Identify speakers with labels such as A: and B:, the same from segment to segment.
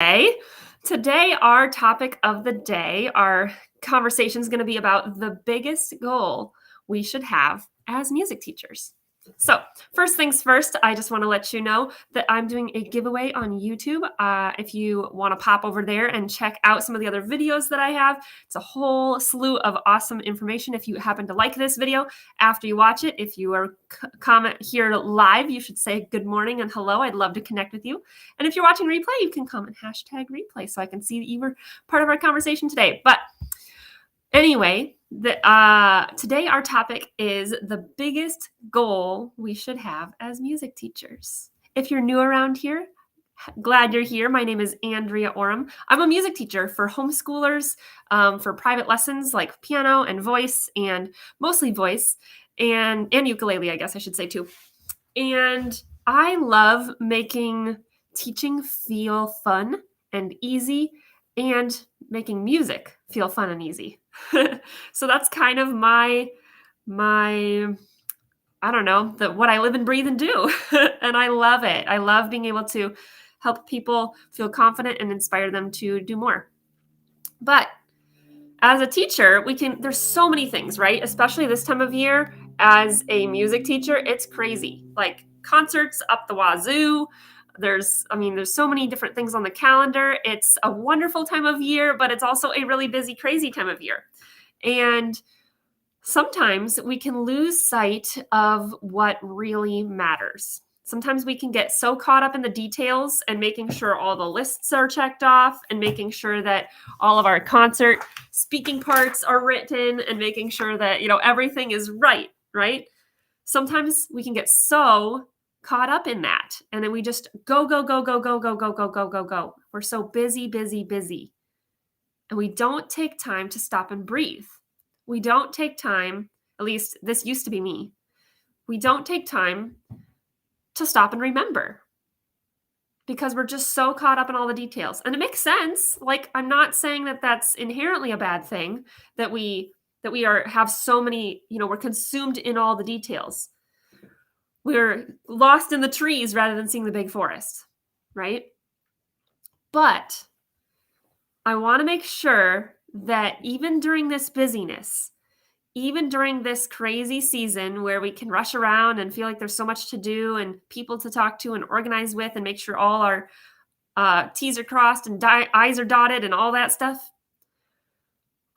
A: Today, today, our topic of the day, our conversation is going to be about the biggest goal we should have as music teachers. So, first things first, I just want to let you know that I'm doing a giveaway on YouTube. If you want to pop over there and check out some of the other videos that I have, it's a whole slew of awesome information. If you happen to like this video after you watch it, if you are comment here live, you should say good morning and hello. I'd love to connect with you. And if you're watching replay, you can comment #replay so I can see that you were part of our conversation today. But anyway, today our topic is the biggest goal we should have as music teachers. If you're new around here, glad you're here. My name is Andrea Oram. I'm a music teacher for homeschoolers, for private lessons like piano and voice, and mostly voice, and ukulele, I guess I should say too. And I love making teaching feel fun and easy, and making music feel fun and easy. So that's kind of my I don't know, what I live and breathe and do. And I love it. I love being able to help people feel confident and inspire them to do more. But as a teacher, there's so many things, right? Especially this time of year as a music teacher, it's crazy. Like concerts up the wazoo. There's so many different things on the calendar. It's a wonderful time of year, but it's also a really busy, crazy time of year. And sometimes we can lose sight of what really matters. Sometimes we can get so caught up in the details and making sure all the lists are checked off and making sure that all of our concert speaking parts are written and making sure that, everything is right? Sometimes we can get so caught up in that, and then we just go, go, go, go, go, go, go, go, go, go, go. We're so busy, busy, busy. And we don't take time to stop and breathe. We don't take time, at least this used to be me. We don't take time to stop and remember because we're just so caught up in all the details. And it makes sense. Like, I'm not saying that that's inherently a bad thing, that we have so many, we're consumed in all the details. We're lost in the trees rather than seeing the big forest, right? But I want to make sure that even during this busyness, even during this crazy season where we can rush around and feel like there's so much to do and people to talk to and organize with and make sure all our T's are crossed and I's are dotted and all that stuff,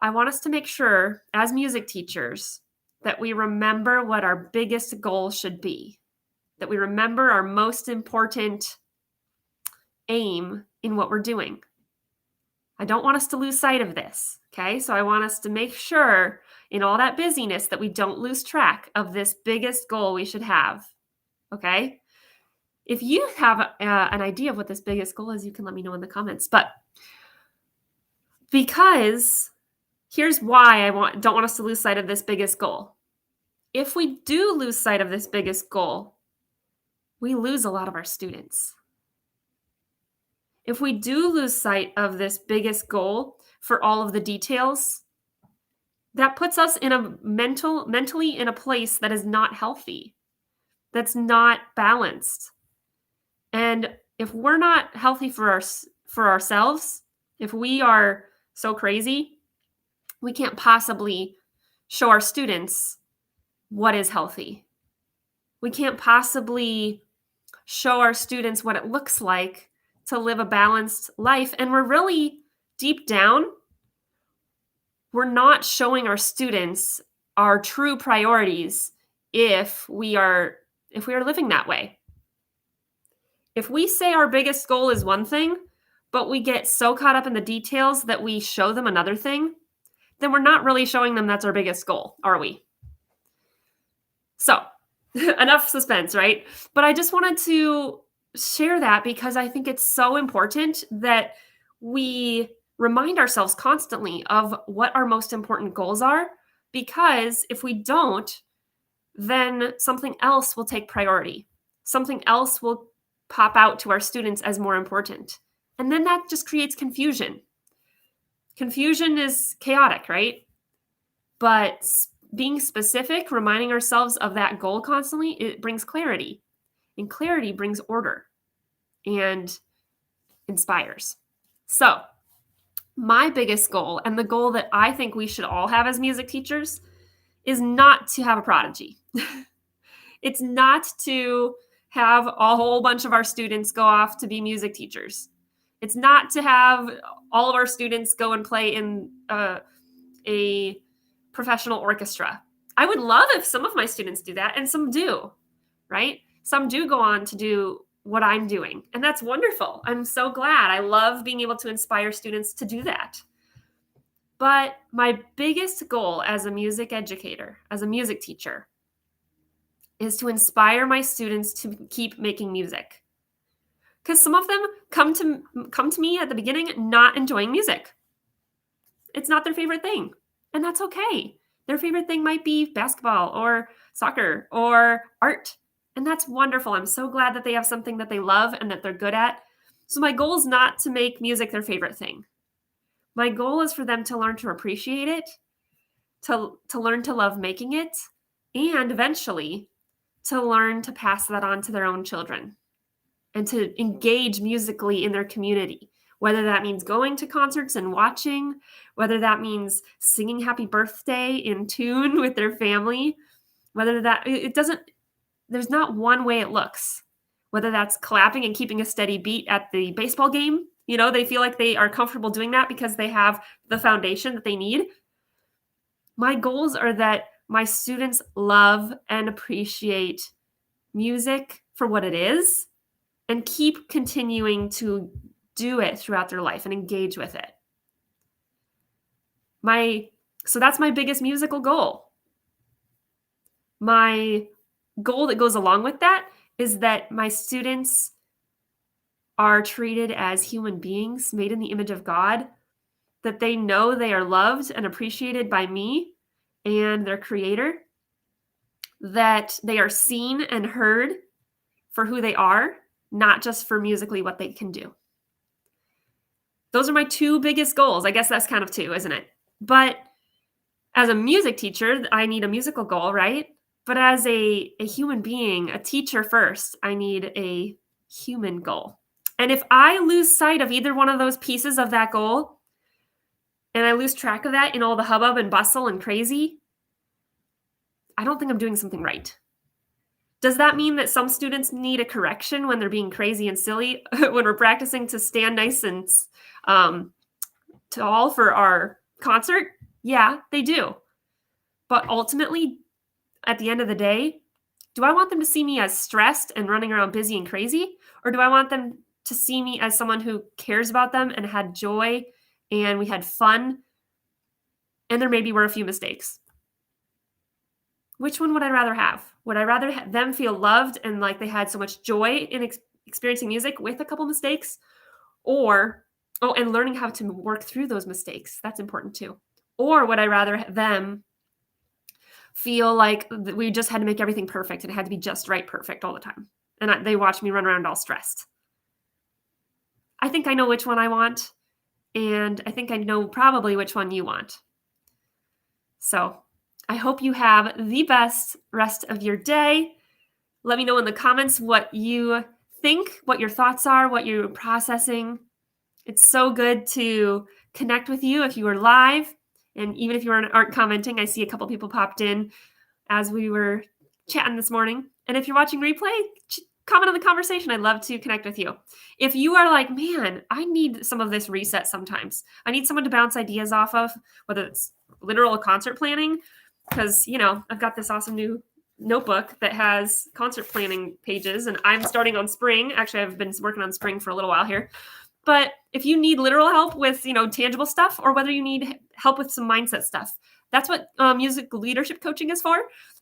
A: I want us to make sure as music teachers that we remember what our biggest goal should be, that we remember our most important aim in what we're doing. I don't want us to lose sight of this, okay? So I want us to make sure in all that busyness that we don't lose track of this biggest goal we should have, okay? If you have an idea of what this biggest goal is, you can let me know in the comments. But because here's why I don't want us to lose sight of this biggest goal. If we do lose sight of this biggest goal, we lose a lot of our students. If we do lose sight of this biggest goal for all of the details, that puts us in a mentally in a place that is not healthy, that's not balanced. And if we're not healthy for ourselves, if we are so crazy, we can't possibly show our students what is healthy. We can't possibly show our students what it looks like to live a balanced life. And we're really deep down, we're not showing our students our true priorities if we are living that way. If we say our biggest goal is one thing, but we get so caught up in the details that we show them another thing, then we're not really showing them that's our biggest goal, are we? So, enough suspense, right? But I just wanted to share that because I think it's so important that we remind ourselves constantly of what our most important goals are, because if we don't, then something else will take priority. Something else will pop out to our students as more important. And then that just creates confusion. Confusion is chaotic, right? But being specific, reminding ourselves of that goal constantly, it brings clarity. And clarity brings order and inspires. So, my biggest goal, and the goal that I think we should all have as music teachers, is not to have a prodigy. It's not to have a whole bunch of our students go off to be music teachers. It's not to have all of our students go and play in a professional orchestra. I would love if some of my students do that, and some do, right? Some do go on to do what I'm doing, and that's wonderful. I'm so glad. I love being able to inspire students to do that. But my biggest goal as a music educator, as a music teacher, is to inspire my students to keep making music. Because some of them come to me at the beginning not enjoying music. It's not their favorite thing, and that's okay. Their favorite thing might be basketball or soccer or art, and that's wonderful. I'm so glad that they have something that they love and that they're good at. So my goal is not to make music their favorite thing. My goal is for them to learn to appreciate it, to learn to love making it, and eventually to learn to pass that on to their own children and to engage musically in their community, whether that means going to concerts and watching, whether that means singing happy birthday in tune with their family, whether that it doesn't, there's not one way it looks, whether that's clapping and keeping a steady beat at the baseball game. They feel like they are comfortable doing that because they have the foundation that they need. My goals are that my students love and appreciate music for what it is and keep continuing to do it throughout their life and engage with it. So that's my biggest musical goal. My goal that goes along with that is that my students are treated as human beings made in the image of God, that they know they are loved and appreciated by me and their creator, that they are seen and heard for who they are, not just for musically what they can do. Those are my two biggest goals. I guess that's kind of two, isn't it? But as a music teacher, I need a musical goal, right? But as a human being, a teacher first, I need a human goal. And if I lose sight of either one of those pieces of that goal, and I lose track of that in all the hubbub and bustle and crazy, I don't think I'm doing something right. Does that mean that some students need a correction when they're being crazy and silly when we're practicing to stand nice and tall for our concert? Yeah, they do. But ultimately, at the end of the day, do I want them to see me as stressed and running around busy and crazy? Or do I want them to see me as someone who cares about them and had joy and we had fun and there maybe were a few mistakes? Which one would I rather have? Would I rather have them feel loved and like they had so much joy in experiencing music with a couple mistakes? Or, and learning how to work through those mistakes. That's important too. Or would I rather them feel like we just had to make everything perfect and it had to be just right perfect all the time? And they watch me run around all stressed. I think I know which one I want. And I think I know probably which one you want. So I hope you have the best rest of your day. Let me know in the comments what you think, what your thoughts are, what you're processing. It's so good to connect with you if you are live. And even if you aren't commenting, I see a couple people popped in as we were chatting this morning. And if you're watching replay, comment on the conversation. I'd love to connect with you. If you are like, man, I need some of this reset sometimes. I need someone to bounce ideas off of, whether it's literal concert planning, because, I've got this awesome new notebook that has concert planning pages, and I'm starting on spring. Actually, I've been working on spring for a little while here. But if you need literal help with, tangible stuff, or whether you need help with some mindset stuff, that's what music leadership coaching is for.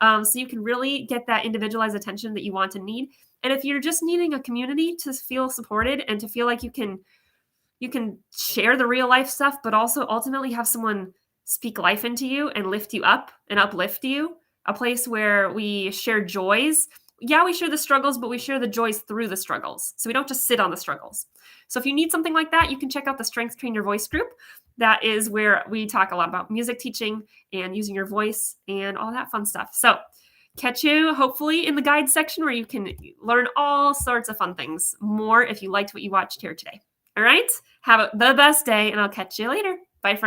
A: So you can really get that individualized attention that you want and need. And if you're just needing a community to feel supported and to feel like you can share the real life stuff, but also ultimately have someone speak life into you and lift you up and uplift you, a place where we share joys. Yeah, we share the struggles, but we share the joys through the struggles. So we don't just sit on the struggles. So if you need something like that, you can check out the Strength Train Your Voice group. That is where we talk a lot about music teaching and using your voice and all that fun stuff. So catch you hopefully in the guide section where you can learn all sorts of fun things more if you liked what you watched here today. All right? Have the best day, and I'll catch you later. Bye for